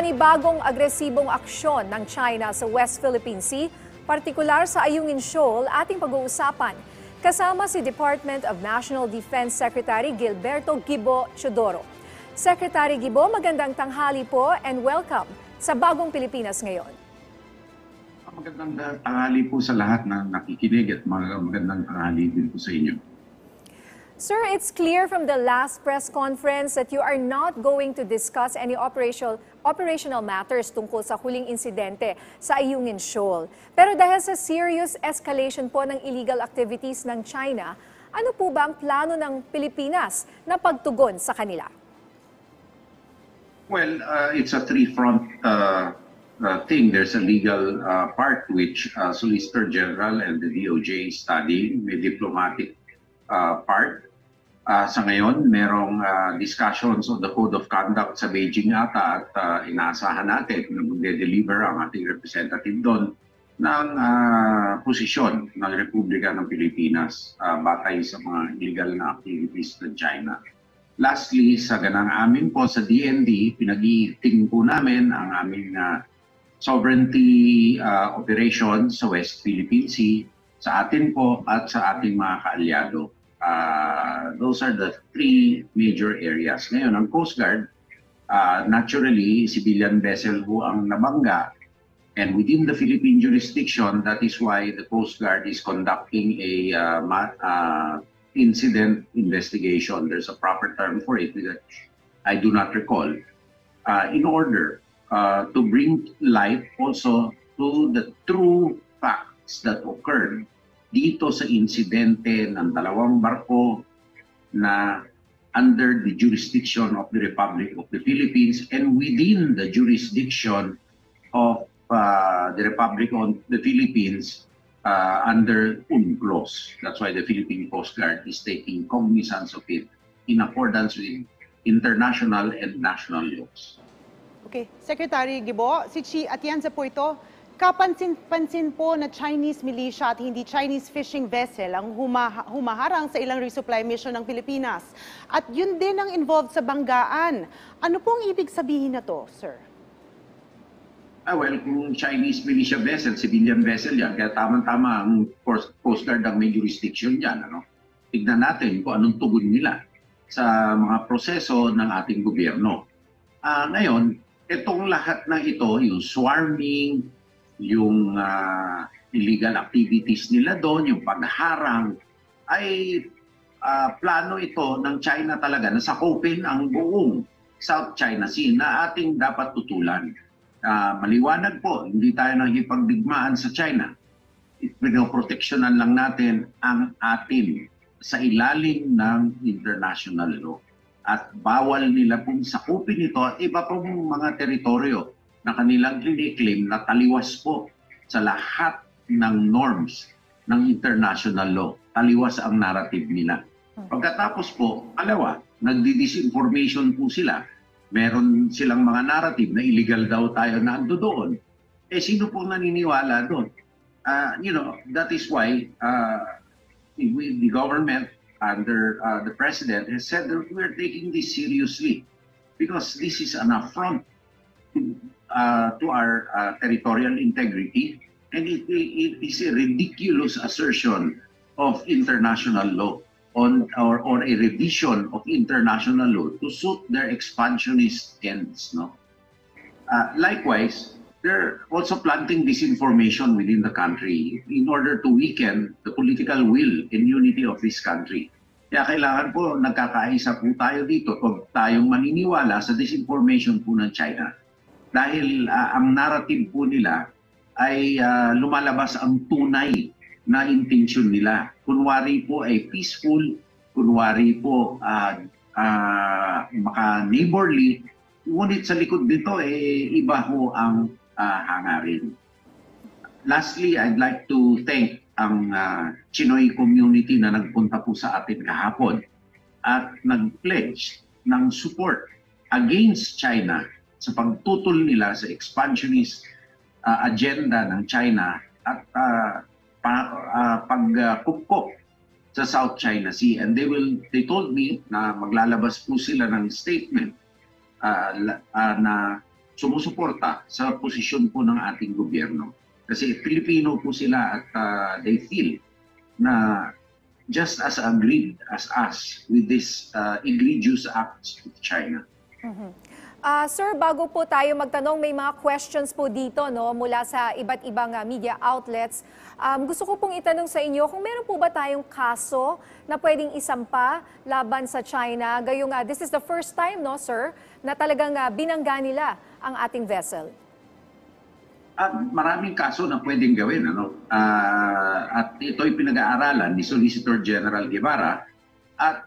Panibagong agresibong aksyon ng China sa West Philippine Sea, partikular sa Ayungin Shoal, ating pag-uusapan. Kasama si Department of National Defense Secretary Gilberto Gibo Chodoro. Secretary Gibo, magandang tanghali po and welcome sa Bagong Pilipinas Ngayon. Magandang tanghali po sa lahat na nakikinig at magandang tanghali din po sa inyo. Sir, it's clear from the last press conference that you are not going to discuss any operational matters tungkol sa huling insidente sa Ayungin Shoal. Pero dahil sa serious escalation po ng illegal activities ng China, ano po ba ang plano ng Pilipinas na pagtugon sa kanila? Well, it's a three-front thing. There's a legal part which Solicitor General and the DOJ study, may diplomatic part. Sa ngayon, merong discussions on the Code of Conduct sa Beijing ata at inaasahan natin na magde-deliver ang ating representative doon ng posisyon ng Republika ng Pilipinas batay sa mga illegal na activities ng China. Lastly, sa ganang amin po sa DND, pinag-iiting po namin ang aming sovereignty operations sa West Philippine Sea, sa atin po at sa ating mga kaalyado. Those are the three major areas. Ngayon, ang Coast Guard, naturally, civilian vessel po ang nabangga. And within the Philippine jurisdiction, that is why the Coast Guard is conducting a incident investigation. There's a proper term for it that I do not recall. In order to bring light also to the true facts that occurred dito sa insidente ng dalawang barko na under the jurisdiction of the Republic of the Philippines and within the jurisdiction of the Republic of the Philippines under UNCLOS. That's why the Philippine Coast Guard is taking cognizance of it in accordance with international and national laws. Okay, Secretary Gibo, si Chi Atienza po ito. Kapansin-pansin po na Chinese militia at hindi Chinese fishing vessel ang humaharang sa ilang resupply mission ng Pilipinas. At yun din ang involved sa banggaan. Ano pong ibig sabihin na to, sir? Well, kung Chinese militia vessel, civilian vessel yan, kaya tama-tama ang Coast Guard ang may jurisdiction yan. Ano? Tignan natin kung anong tugon nila sa mga proseso ng ating gobyerno. Ngayon, itong lahat na ito, yung swarming, yung illegal activities nila doon, yung pagharang, ay plano ito ng China talaga na sakupin ang buong South China Sea na ating dapat tutulan. Maliwanag po, hindi tayo nakikipagdigmaan sa China. Pinoproteksyonan lang natin ang atin sa ilalim ng international law. At bawal nila pong sakupin ito at iba pong mga teritoryo na kanilang claim na taliwas po sa lahat ng norms ng international law. Taliwas ang narrative nila. Pagkatapos po, nagdi-disinformation po sila. Meron silang mga narrative na illegal daw tayo na ando doon. Sino po naniniwala doon? That is why the government under the president has said that we're taking this seriously because this is an affront to our territorial integrity, and it is a ridiculous assertion of international law or a revision of international law to suit their expansionist ends. No? Likewise, they're also planting disinformation within the country in order to weaken the political will and unity of this country. Kaya kailangan po nagkakaisa po tayo dito kung tayong maniniwala sa disinformation po ng China. Dahil ang narrative po nila ay lumalabas ang tunay na intensyon nila. Kunwari po ay peaceful, kunwari po maka-neighborly, ngunit sa likod nito iba ho ang hangarin. Lastly, I'd like to thank ang Chinoy community na nagpunta po sa atin kahapon at nag-pledge ng support against China sa pagtutol nila sa expansionist agenda ng China at pagkupkop sa South China Sea. And they told me na maglalabas po sila ng statement na sumusuporta sa posisyon po ng ating gobyerno. Kasi Pilipino po sila at they feel na just as agreed as us with this egregious acts of China. Sir, bago po tayo magtanong, may mga questions po dito no, mula sa iba't ibang media outlets. Gusto ko pong itanong sa inyo kung meron po ba tayong kaso na pwedeng isampa laban sa China. Gayong this is the first time, no, sir, na talagang binangga nila ang ating vessel. Maraming kaso na pwedeng gawin. At ito'y pinag-aaralan ni Solicitor General Guevara at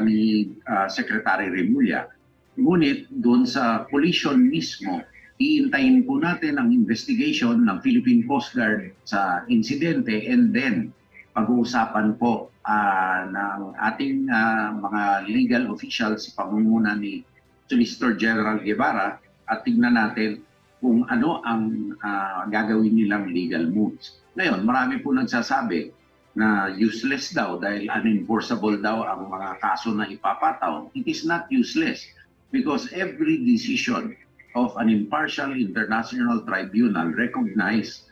ni Secretary Remulla. Ngunit doon sa collision mismo, iintayin po natin ang investigation ng Philippine Coast Guard sa insidente and then pag-uusapan po ng ating mga legal officials sa pangunguna ni Solicitor General Guevara at tignan natin kung ano ang gagawin nilang legal moves. Ngayon, marami po nagsasabi na useless daw dahil unenforceable daw ang mga kaso na ipapataw. It is not useless because every decision of an impartial international tribunal recognized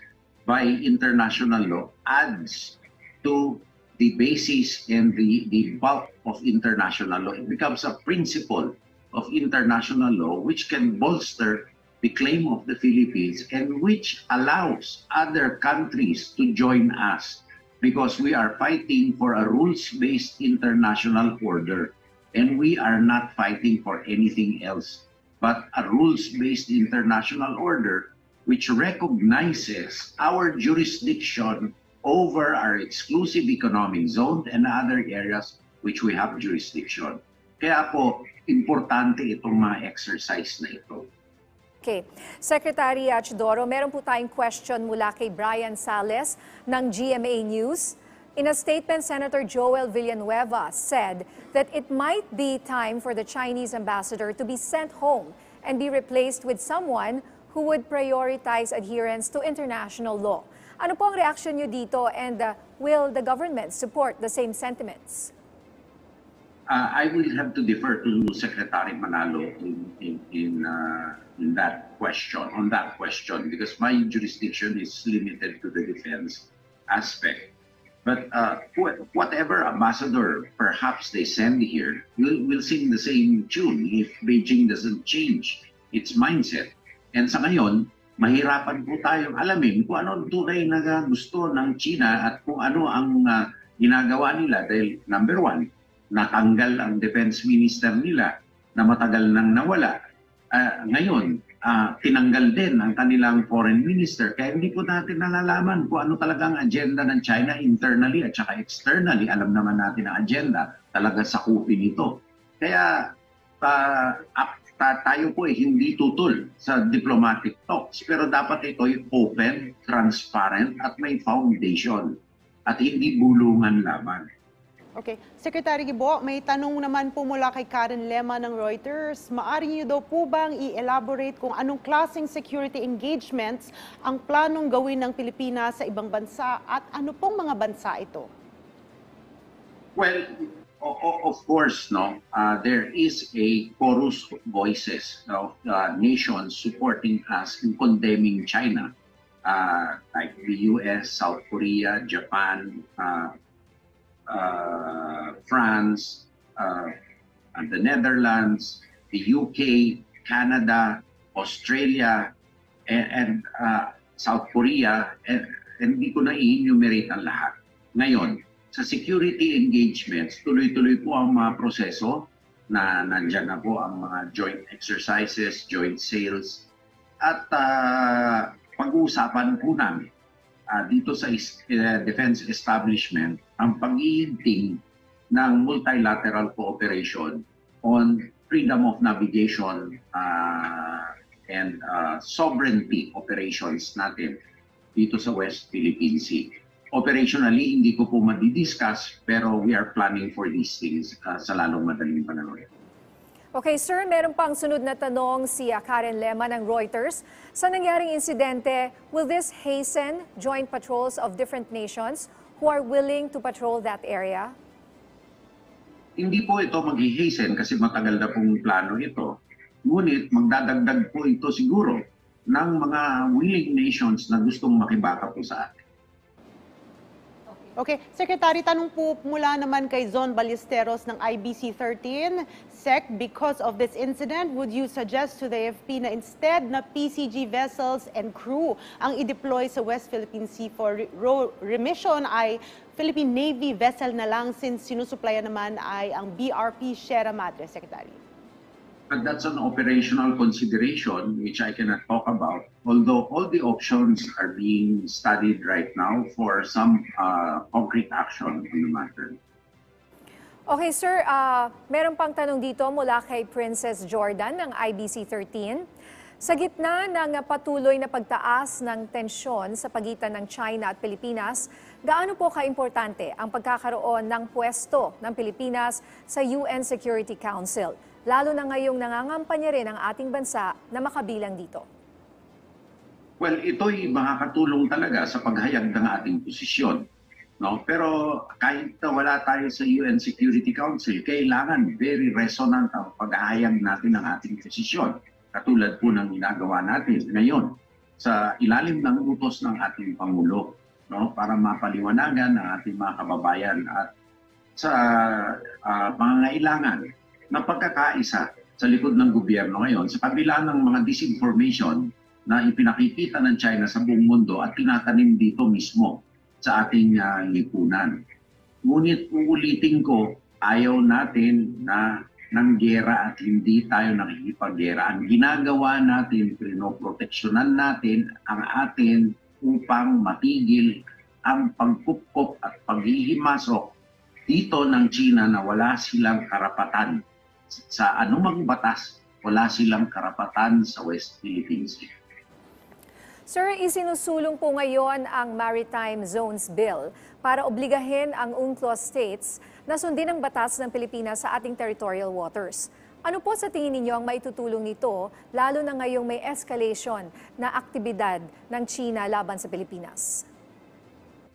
by international law adds to the basis and the bulk of international law. It becomes a principle of international law which can bolster the claim of the Philippines and which allows other countries to join us because we are fighting for a rules-based international order and we are not fighting for anything else but a rules-based international order which recognizes our jurisdiction over our exclusive economic zone and other areas which we have jurisdiction. Kaya po, importante itong mga exercise na ito. Okay. Secretary Chidoro, meron po tayong question mula kay Brian Sales ng GMA News. In a statement, Senator Joel Villanueva said that it might be time for the Chinese ambassador to be sent home and be replaced with someone who would prioritize adherence to international law. Ano po ang reaction niyo dito and will the government support the same sentiments? I will have to defer to Secretary Manalo in that question, on that question, because my jurisdiction is limited to the defense aspect. But whatever ambassador perhaps they send here will sing the same tune if Beijing doesn't change its mindset. And sa ngayon, mahirapan po tayong alamin kung ano ang tunay na gusto ng China at kung ano ang ginagawa nila dahil number one, natanggal ang defense minister nila na matagal nang nawala. Ngayon, tinanggal din ang kanilang foreign minister. Kaya hindi po natin nalalaman kung ano talagang agenda ng China internally at saka externally. Alam naman natin ang agenda, talaga sakupin ito. Kaya tayo po hindi tutol sa diplomatic talks. Pero dapat ito ay open, transparent at may foundation. At hindi bulungan laban. Okay. Secretary Gibo, may tanong naman po mula kay Karen Lema ng Reuters. Maaari niyo daw po bang i-elaborate kung anong klaseng security engagements ang planong gawin ng Pilipinas sa ibang bansa at ano pong mga bansa ito? Well, of course, no, there is a chorus of voices of nations supporting us in condemning China, like the US, South Korea, Japan, France, and the Netherlands, the UK, Canada, Australia, and South Korea, and hindi ko na i-enumerate ang lahat. Ngayon, sa security engagements, tuloy-tuloy po ang mga proseso na nandyan na po ang mga joint exercises, joint sales, at pag-uusapan po namin dito sa defense establishment ang pag-iinting ng multilateral cooperation on freedom of navigation and sovereignty operations natin dito sa West Philippine Sea. Operationally, hindi ko po madidiscuss pero we are planning for these things sa lalong madaling panahon. Okay, sir, meron pang sunod na tanong si Karen Lema ng Reuters. Sa nangyaring insidente, will this hasten joint patrols of different nations who are willing to patrol that area? Hindi po ito mag-hasten kasi matagal na pong plano ito. Ngunit magdadagdag po ito siguro ng mga willing nations na gustong makibaka po sa atin. Okay, Secretary, tanong po mula naman kay Zon Ballesteros ng IBC13. Sec, because of this incident, would you suggest to the AFP na instead na PCG vessels and crew ang i-deploy sa West Philippine Sea for remission ay Philippine Navy vessel na lang since sinusuplayan naman ay ang BRP Sierra Madre, Secretary? But that's an operational consideration which I cannot talk about. Although all the options are being studied right now for some concrete action on the matter. Okay, sir. Meron pang tanong dito mula kay Princess Jordan ng IBC13. Sa gitna ng patuloy na pagtaas ng tensyon sa pagitan ng China at Pilipinas, gaano po kaimportante ang pagkakaroon ng pwesto ng Pilipinas sa UN Security Council? Lalo na ngayong nangangampanya rin ang ating bansa na makabilang dito. Well, ito'y makakatulong talaga sa paghayag ng ating posisyon. No? Pero kahit wala tayo sa UN Security Council, kailangan very resonant ang paghahayag natin ng ating posisyon. Katulad po ng ginagawa natin ngayon sa ilalim ng utos ng ating Pangulo, no? Para mapaliwanagan ang ating mga kababayan at sa pangangailangan na pagkakaisa sa likod ng gobyerno ngayon sa kabila ng mga disinformation na ipinakikita ng China sa buong mundo at tinatanim dito mismo sa ating lipunan. Ngunit uulitin ko, ayaw natin na ng gera at hindi tayo nakikipaggera. Ang ginagawa natin, pinoproteksyonan natin ang atin upang matigil ang pagkupkop at paghihimasok dito ng China na wala silang karapatan. Sa anumang batas, wala silang karapatan sa West Philippine Sea. Sir, isinusulong po ngayon ang Maritime Zones Bill para obligahin ang UNCLOS states na sundin ang batas ng Pilipinas sa ating territorial waters. Ano po sa tingin ninyo ang maitutulong nito, lalo na ngayong may escalation na aktibidad ng China laban sa Pilipinas?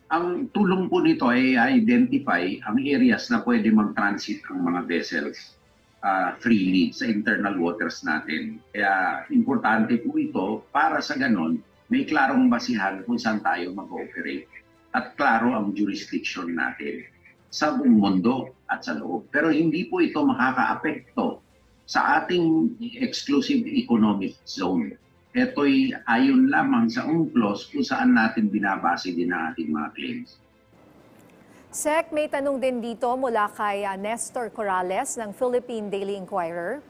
Ang tulong po nito ay identify ang areas na pwede mag-transit ang mga vessels freely sa internal waters natin. Kaya importante po ito para sa ganon, may klarong basihan kung saan tayo mag-ooperate at klaro ang jurisdiction natin sa buong mundo at sa loob. Pero hindi po ito makaka-apekto sa ating exclusive economic zone. Ito'y ayon lamang sa UNCLOS kung saan natin binabase din ang ating mga claims. Sec, may tanong din dito mula kay Nestor Corrales ng Philippine Daily Inquirer.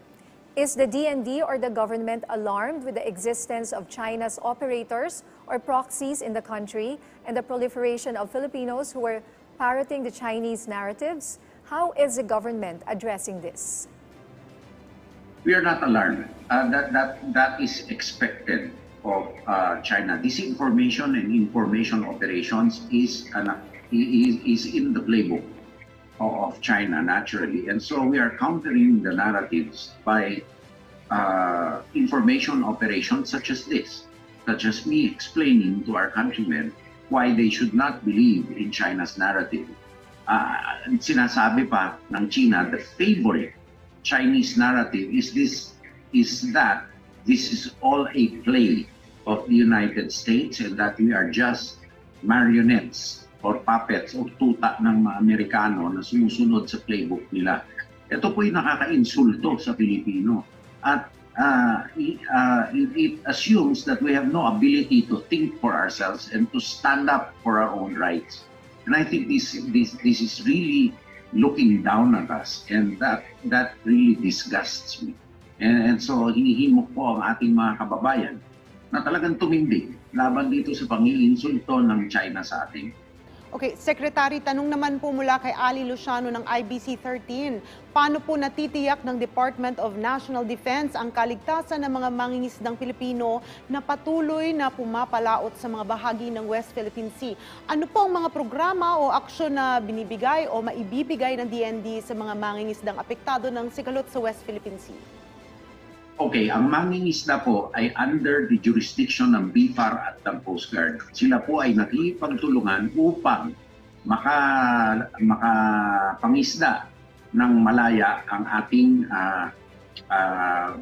Is the DND or the government alarmed with the existence of China's operators or proxies in the country and the proliferation of Filipinos who are parroting the Chinese narratives? How is the government addressing this? We are not alarmed. That is expected of China. Disinformation and information operations is in the playbook of China naturally, and so we are countering the narratives by information operations such as this, such as me explaining to our countrymen why they should not believe in China's narrative. Sinasabi pa ng China, the favorite Chinese narrative is that this is all a play of the United States and that we are just marionettes or puppets o tuta ng mga Amerikano na sumusunod sa playbook nila. Ito po'y nakaka-insulto sa Pilipino at it assumes that we have no ability to think for ourselves and to stand up for our own rights. And I think this is really looking down at us, and that really disgusts me. And so hinihimok po ang ating mga kababayan na talagang tumindig laban dito sa pang-iinsulto ng China sa ating. Okay, Secretary, tanong naman po mula kay Ali Luciano ng IBC13. Paano po natitiyak ng Department of National Defense ang kaligtasan ng mga mangingisdang Pilipino na patuloy na pumapalaot sa mga bahagi ng West Philippine Sea? Ano po ang mga programa o aksyon na binibigay o maibibigay ng DND sa mga mangingisdang apektado ng sigalot sa West Philippine Sea? Okay, ang mangingisda po ay under the jurisdiction ng BFAR at ng Coast Guard. Sila po ay nakipagtulungan upang makapangisda ng malaya ang ating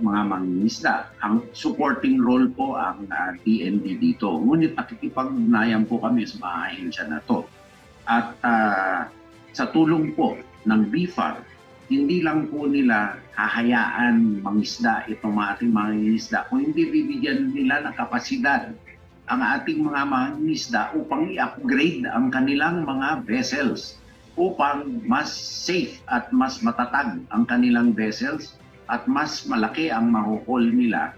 mga mangingisda. Ang supporting role po ang TND dito. Ngunit nakikipag-ugnayan po kami sa mga ahensya na to. At sa tulong po ng BIFAR, hindi lang po nila hahayaan mangisda itong ating mga mangingisda, kung hindi bibigyan nila ng kapasidad ang ating mga mangingisda upang i-upgrade ang kanilang mga vessels upang mas safe at mas matatag ang kanilang vessels at mas malaki ang mahuhol nila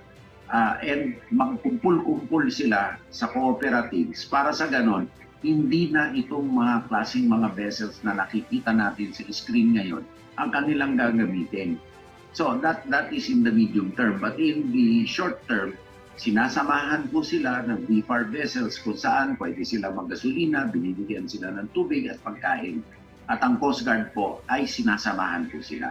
and magkumpul-kumpul sila sa cooperatives para sa ganon, hindi na itong mga klaseng mga vessels na nakikita natin sa screen ngayon ang kanilang gagamitin. So that is in the medium term. But in the short term, sinasamahan po sila ng BIFAR vessels kung saan pwede sila maggasolina, binibigyan sila ng tubig at pagkain. At ang Coast Guard po ay sinasamahan po sila.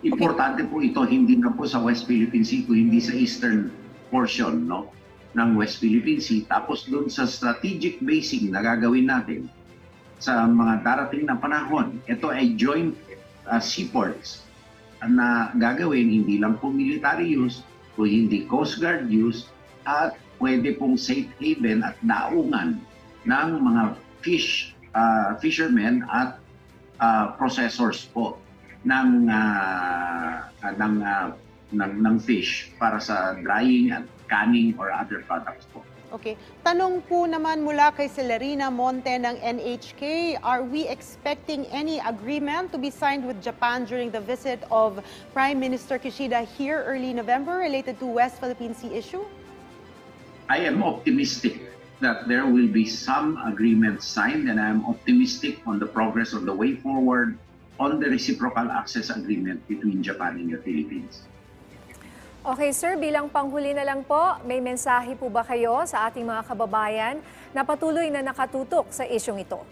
Importante po ito, hindi na po sa West Philippine Sea, kundi sa eastern portion ng West Philippine Sea. Tapos doon sa strategic basing na gagawin natin sa mga darating na panahon, ito ay joint seaports na gagawin hindi lang po military use, kung hindi Coast Guard use, at pwede pong safe haven at daungan ng mga fishermen at processors po ng fish para sa drying at canning or other products po. Okay. Tanong po naman mula kay Celerina Monte ng NHK, are we expecting any agreement to be signed with Japan during the visit of Prime Minister Kishida here early November related to West Philippine Sea issue? I am optimistic that there will be some agreement signed, and I am optimistic on the progress of the way forward on the reciprocal access agreement between Japan and the Philippines. Okay sir, bilang panghuli na lang po, may mensahe po ba kayo sa ating mga kababayan na patuloy na nakatutok sa isyong ito?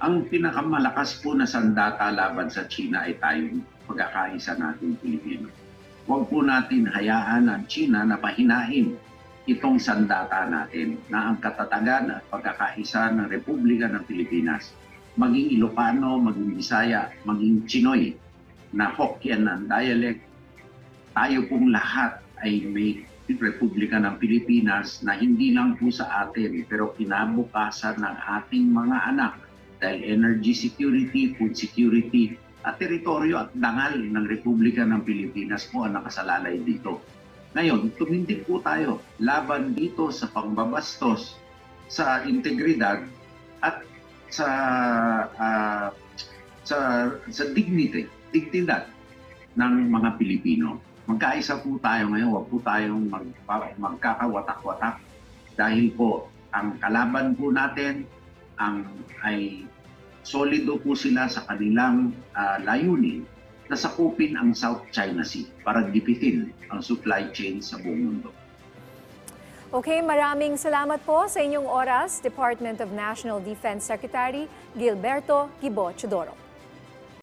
Ang pinakamalakas po na sandata laban sa China ay tayong pagkakaisa natin Pilipino. Huwag po natin hayaan ang China na pahinain itong sandata natin na ang katatagan at pagkakaisa ng Republika ng Pilipinas, maging Ilocano, maging Bisaya, maging Chinoy na Hokkien ang dialect, tayo pong lahat ay may Republika ng Pilipinas na hindi lang po sa atin pero kinabukasan ng ating mga anak dahil energy security, food security at teritoryo at dangal ng Republika ng Pilipinas po ang nakasalalay dito. Ngayon, tumindig po tayo laban dito sa pangbabastos sa integridad at sa dignidad ng mga Pilipino. Magkaisa po tayo ngayon, huwag po tayong magkakawatak-watak dahil po ang kalaban po natin ay solido po sila sa kanilang layunin na sakupin ang South China Sea para gipitin ang supply chain sa buong mundo. Okay, maraming salamat po sa inyong oras, Department of National Defense Secretary Gilberto Gibo Chodoro.